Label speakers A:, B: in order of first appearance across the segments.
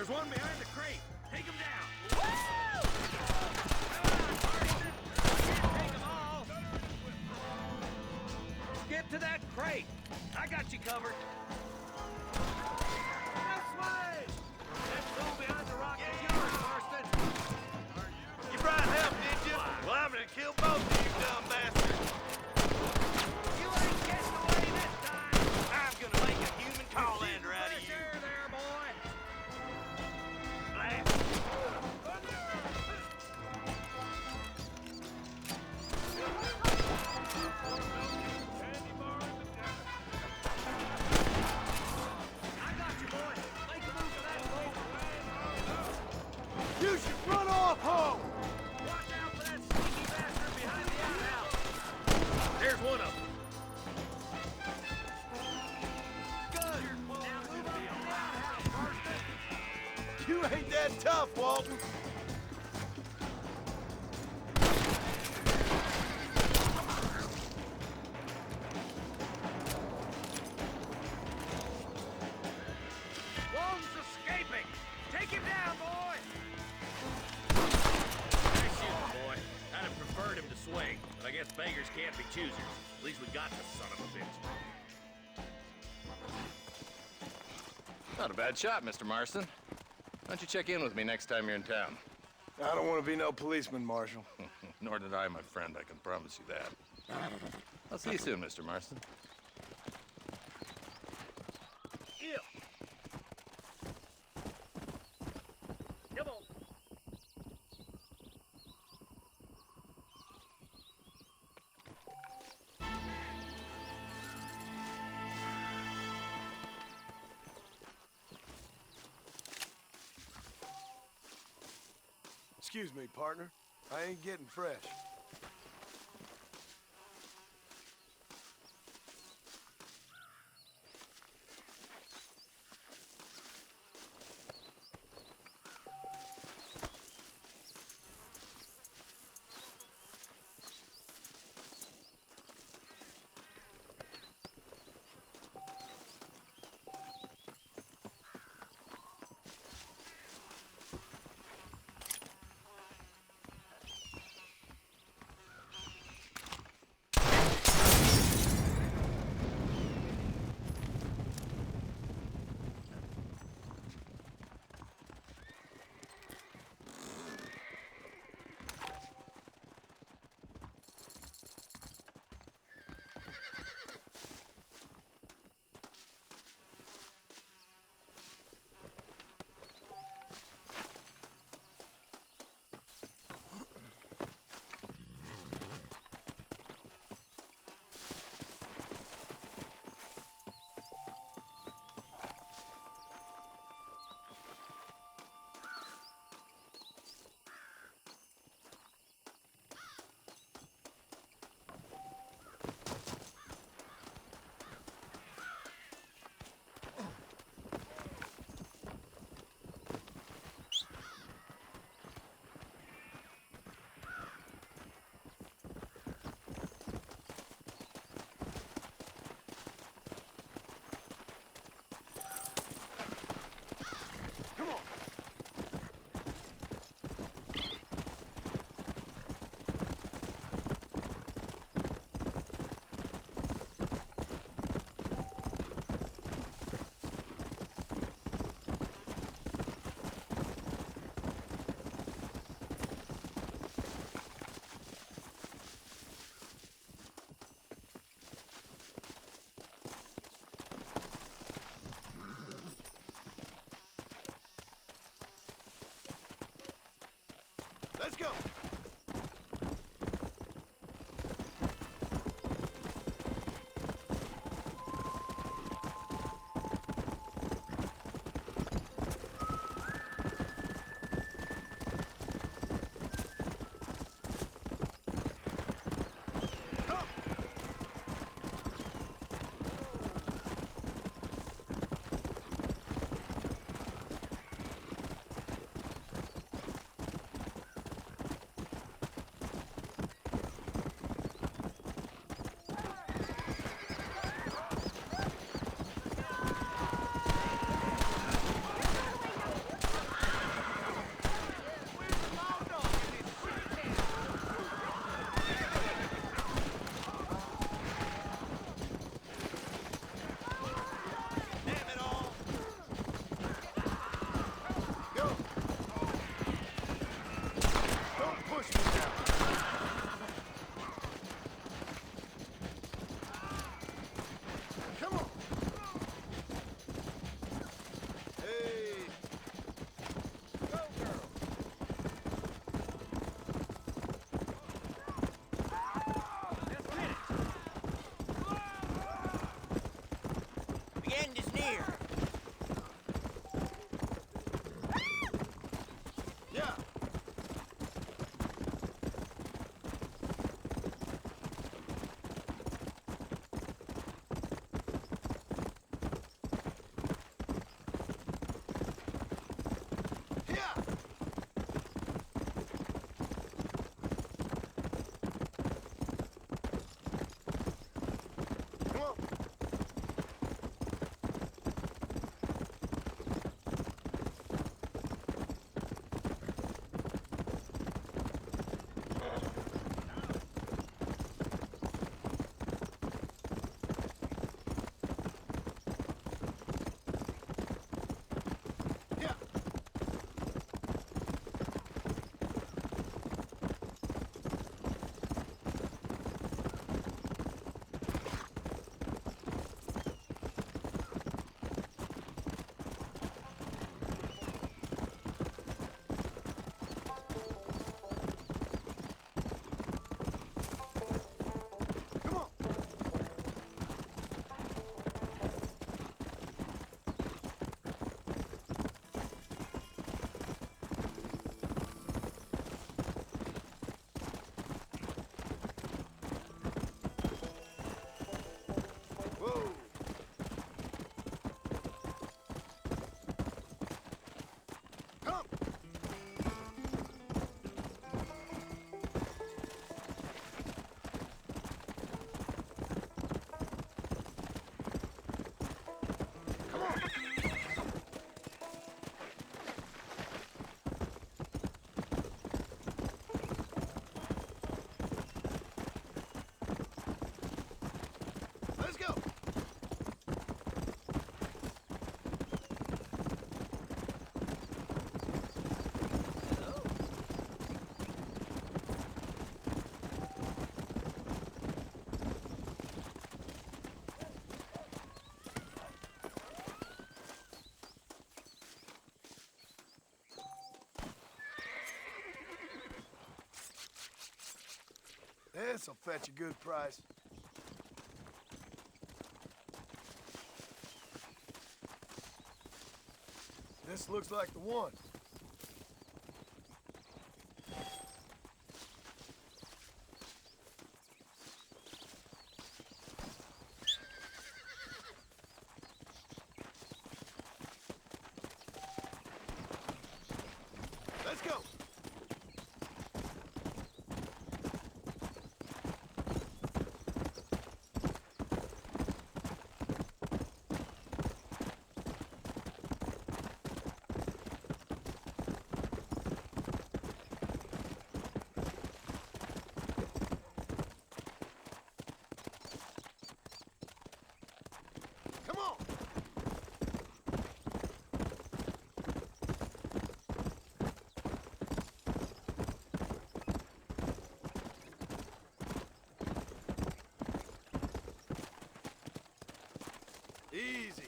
A: There's one behind the crate. Take him down. Take them all. Get to that crate. I got you covered. This way. That tool behind the rock is yours, Marston. You brought help, did you? Well, I'm gonna kill both of you dumb bastards. You ain't getting away this time. I'm gonna make a human call-lander out of you. There, boy. Blast. I got you, boy. Make a move for that boat. You should run off home. Watch out for that sneaky bastard behind the outhouse. There's one of them. Good. Now move on to the outhouse, Marston. You ain't that tough, Walton. Wong's escaping. Take him down, boy. Nice shooting, boy. I'd have preferred him to swing, but I guess beggars can't be choosers. At least we got the son of a bitch.
B: Not a bad shot, Mr. Marston. Why don't you check in with me next time you're in town?
C: I don't want to be no policeman, Marshal.
B: Nor did I, my friend. I can promise you that. I'll see you soon, Mr. Marston.
A: Ew. Come on.
C: Excuse me, partner. I ain't getting fresh. Let's go. This'll fetch a good price. This looks like the one. Let's go. Come on. Easy.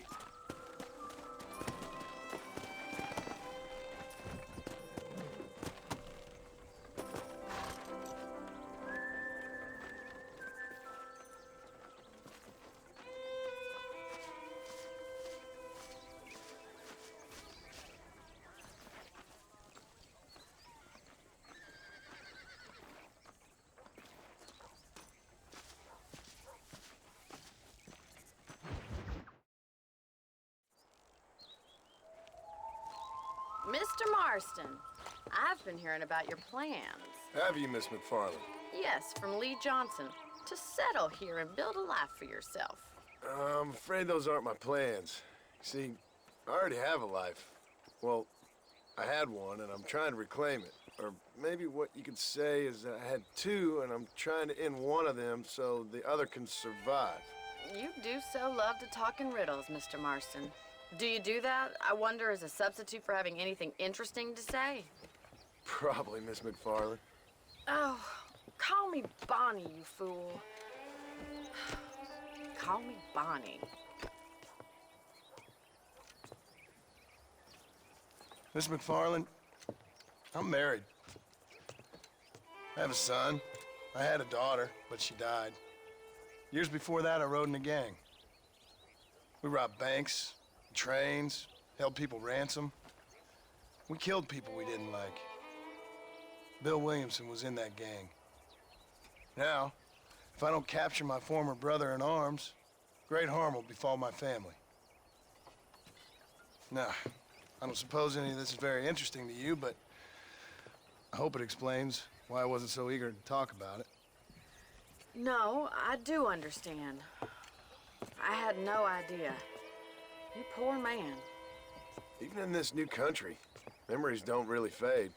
D: Mr. Marston, I've been hearing about your plans.
C: Have you, Miss McFarland?
D: Yes, from Lee Johnson, to settle here and build a life for yourself.
C: I'm afraid those aren't my plans. See, I already have a life. Well, I had one, and I'm trying to reclaim it. Or maybe what you could say is that I had two, and I'm trying to end one of them so the other can survive.
D: You do so love to talk in riddles, Mr. Marston. Do you do that, I wonder, as a substitute for having anything interesting to say?
C: Probably, Miss McFarland.
D: Oh, call me Bonnie, you fool. Call me Bonnie.
C: Miss McFarland, I'm married. I have a son. I had a daughter, but she died. Years before that, I rode in a gang. We robbed banks, trains, held people ransom. We killed people we didn't like. Bill Williamson was in that gang. Now, if I don't capture my former brother in arms, great harm will befall my family. Now, I don't suppose any of this is very interesting to you, but I hope it explains why I wasn't so eager to talk about it.
D: No, I do understand. I had no idea. You poor man.
C: Even in this new country, memories don't really fade.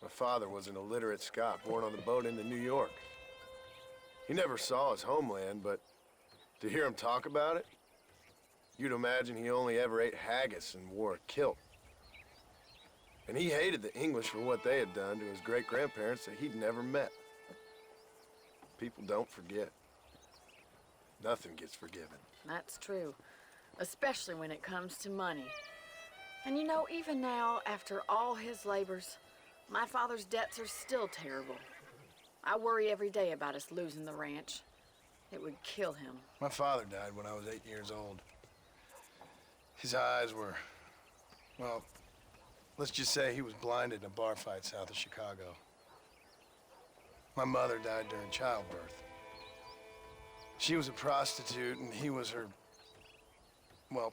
C: My father was an illiterate Scot born on the boat into New York. He never saw his homeland, but to hear him talk about it, you'd imagine he only ever ate haggis and wore a kilt. And he hated the English for what they had done to his great-grandparents that he'd never met. People don't forget. Nothing gets forgiven.
D: That's true, especially when it comes to money. And you know, even now, after all his labors, my father's debts are still terrible. I worry every day about us losing the ranch. It would kill him.
C: My father died when I was 8 years old. His eyes were, well, let's just say he was blinded in a bar fight south of Chicago. My mother died during childbirth. She was a prostitute, and he was her, well,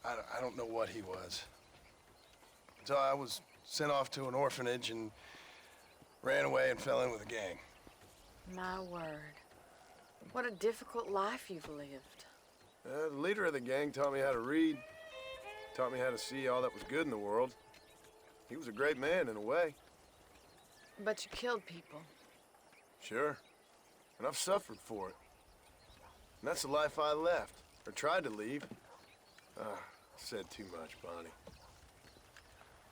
C: I don't know what he was. So I was sent off to an orphanage and ran away and fell in with a gang.
D: My word. What a difficult life you've lived.
C: The leader of the gang taught me how to read, taught me how to see all that was good in the world. He was a great man in a way.
D: But you killed people.
C: Sure. And I've suffered for it. And that's the life I left, or tried to leave. I said too much, Bonnie.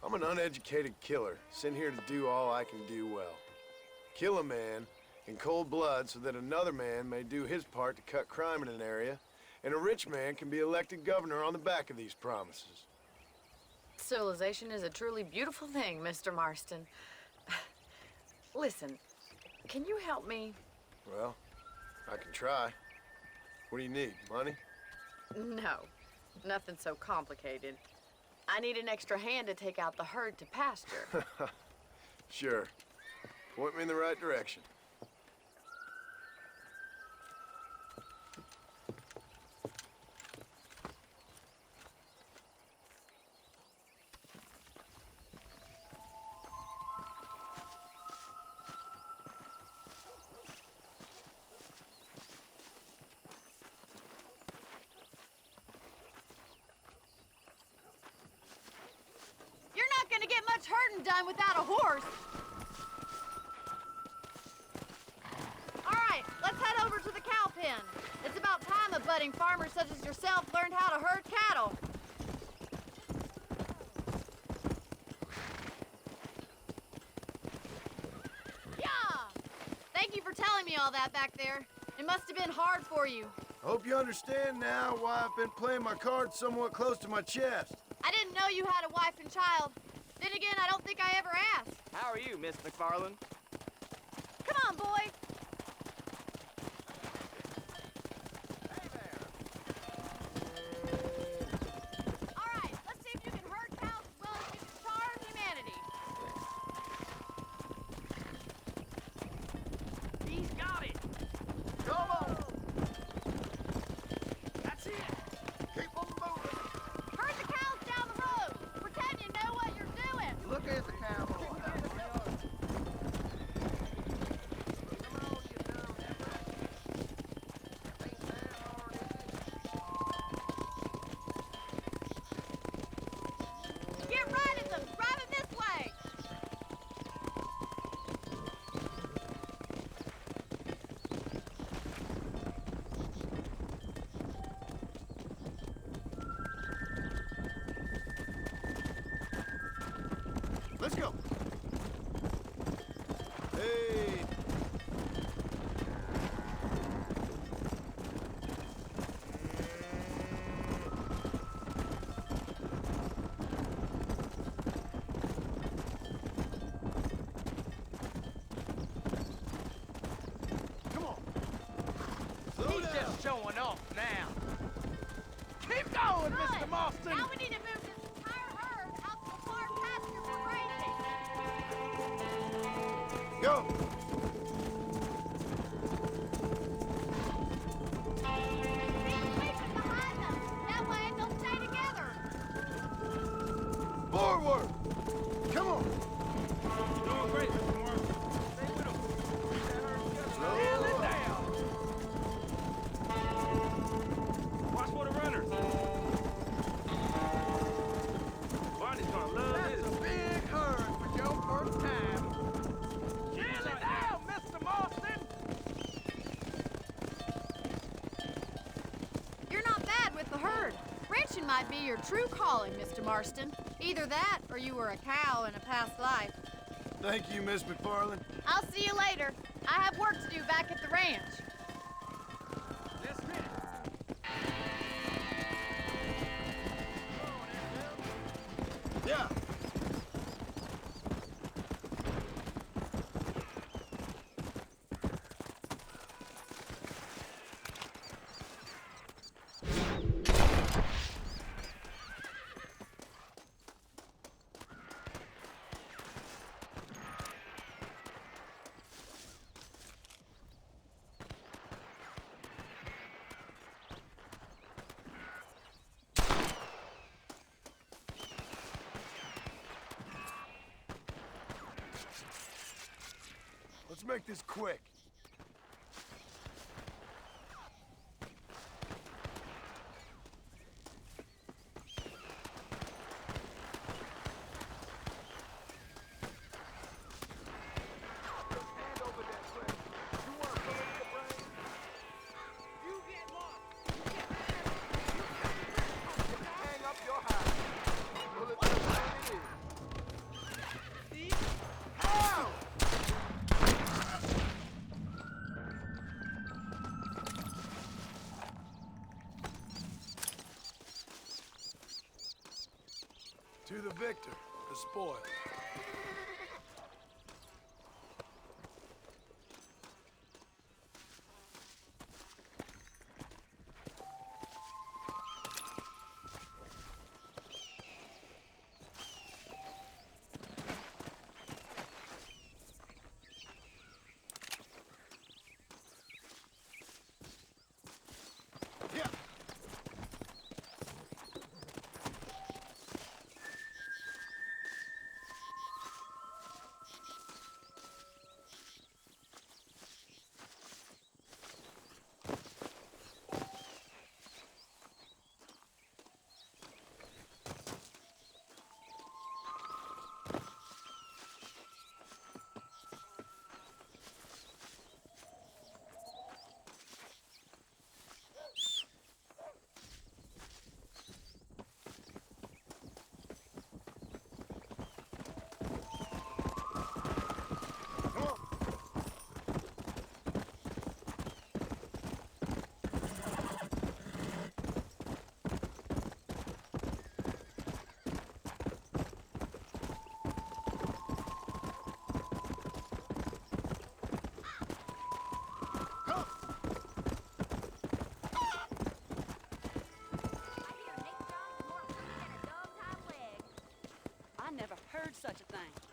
C: I'm an uneducated killer, sent here to do all I can do well. Kill a man in cold blood so that another man may do his part to cut crime in an area, and a rich man can be elected governor on the back of these promises.
D: Civilization is a truly beautiful thing, Mr. Marston. Listen, can you help me?
C: Well, I can try. What do you need? Money?
D: No, nothing so complicated. I need an extra hand to take out the herd to pasture.
C: Sure. Point me in the right direction.
D: You're not gonna get much herding done without a horse. All right, let's head over to the cow pen. It's about time a budding farmer such as yourself learned how to herd cattle. Yeah! Thank you for telling me all that back there. It must have been hard for you.
C: I hope you understand now why I've been playing my cards somewhat close to my chest.
D: I didn't know you had a wife and child. Then again, I don't think I ever asked.
E: How are you, Miss McFarland?
D: Come on, boy. All right, let's see if you can herd cows as well as you can charm humanity.
E: He's got it!
C: Come on!
E: That's it!
C: Keep on moving!
D: Herd the cows down the road. Pretend you know what you're doing.
C: Look at the cowboy.
D: Get right at them. Drive them this way.
C: Let's go. Hey. Come on. Slow
E: He's
C: down.
E: just showing off now. Keep going, Mr.
D: Good.
E: Marston!
D: Now we need to move this entire herd out to the far pasture for grazing.
C: Go.
D: Keep sweeping behind them. That way they'll stay together.
C: Forward. Come on.
E: Doing great, Mr. Marston. Stay with him. Nail it down! Watch for the runners. Barney's gonna love this.
C: That's a big herd for your first time.
E: Nail it down, Mr. Marston!
D: You're not bad with the herd. Ranching might be your true calling, Mr. Marston. Either that, or you were a cow in a past life.
C: Thank you, Miss McFarland.
D: I'll see you later. I have work to do back at the ranch.
E: Just a minute.
C: Yeah. Let's make this quick. To the victor, the spoil.
F: such a thing.